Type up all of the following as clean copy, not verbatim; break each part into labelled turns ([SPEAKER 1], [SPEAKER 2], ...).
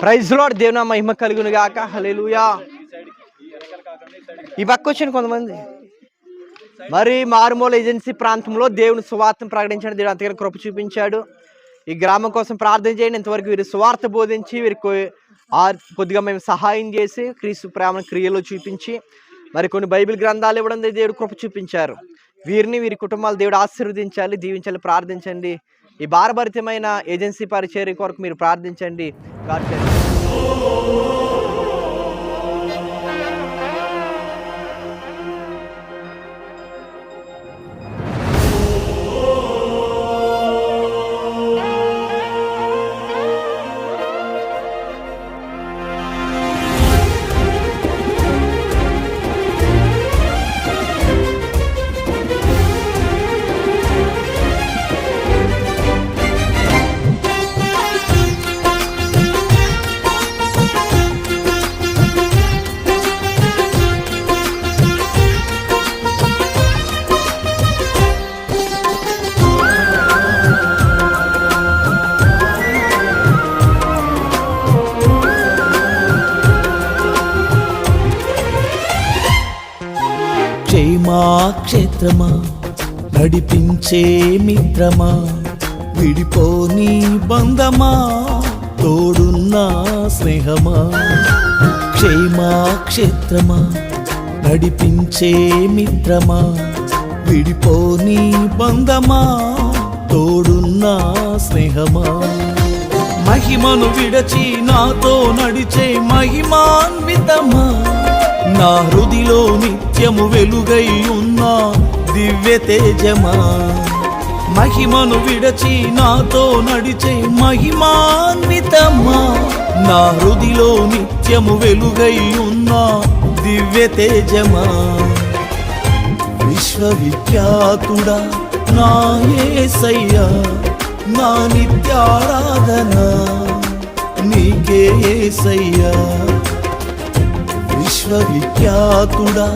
[SPEAKER 1] Praise lord, దేవుని మహిమ కలుగును గాక. హల్లెలూయా. ఈ పక్క వచ్చిన కొంతమంది మరి మారుమూల ఏజెన్సీ ప్రాంతంలో దేవుని సువార్తను ప్రకటించడానికి దేవుడు అంతగా కృప చూపించాడు. ఈ గ్రామం కోసం ప్రార్థన చేయండి. ఇంతవరకు వీరి సువార్త బోధించి వీరికి కొద్దిగా మేము సహాయం చేసి క్రీస్తు ప్రేమ క్రియలో చూపించి మరి కొన్ని బైబిల్ గ్రంథాలు ఇవ్వడం దేవుడు కృప చూపించారు. వీరిని వీరి కుటుంబాలు దేవుడు ఆశీర్వదించాలి, దీవించాలి. ప్రార్థించండి. ఈ భారభరితమైన ఏజెన్సీ పరిచర్య కొరకు మీరు ప్రార్థించండి.
[SPEAKER 2] క్షేత్రమా, నడిపించే మిత్రమా, విడిపోని బంధమా, తోడున్న స్నేహమా. క్షేమా క్షేత్రమా, నడిపించే మిత్రమా, విడిపోని బంధమా, తోడున్న స్నేహమా. మహిమను విడచి నాతో నడిచే మహిమాన్వితమా, నా హృదిలో నిత్యము వెలుగై ఉన్న దివ్య తేజమా. మహిమను విడచి నాతో నడిచే మహిమాన్వితమా, నా హృదిలో నిత్యము వెలుగై ఉన్న దివ్య తేజమా. విశ్వవిఖ్యాతుడా నా యేసయ్యా, నా నిత్యారాధన నీకే యేసయ్యా. విశ్వవిఖ్యాతుడా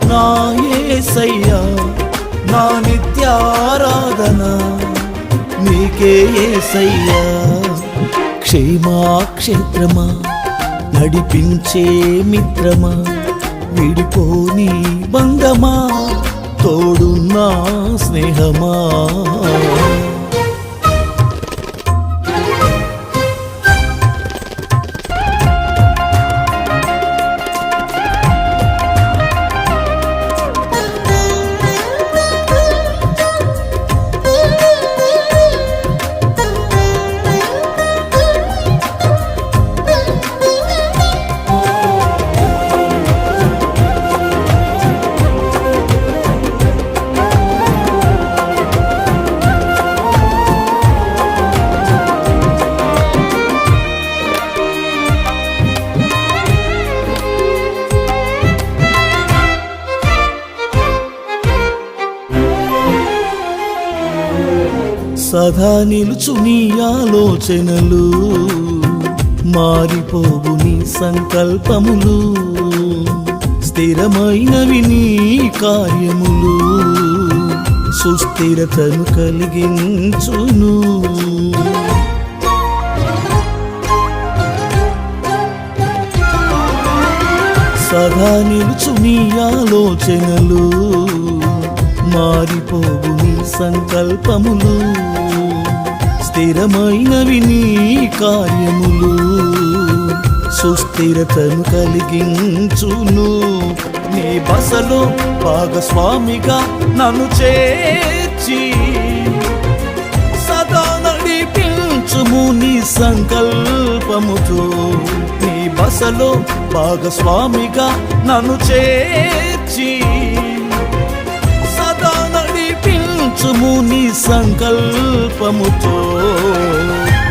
[SPEAKER 2] నా యేసయ్యా, నా నిత్యారాధన నీకే యేసయ్యా. క్షేమాక్షేత్రమా, నడిపించే మిత్రమా, విడిపోని బంధమా, తోడున్న స్నేహమా. సదా నిలుచు నీ ఆలోచనలు, మారిపోవు నీ సంకల్పములు, స్థిరమైనవి నీ కార్యములు, సుస్థిరతను కలిగించును. సదా నిలుచు నీ ఆలోచనలు, మారిపోవు నీ సంకల్పములు, స్థిరమైనవి నీ కార్యములు, సుస్థిరతను కలిగించును. నీ బసలో భాగస్వామిగా నన్ను చేర్చి సదా నడిపించుము నీ సంకల్పముతో. నీ బసలో భాగస్వామిగా నన్ను చేర్చి సదా నడిపించుము నీ సంకల్పముతో.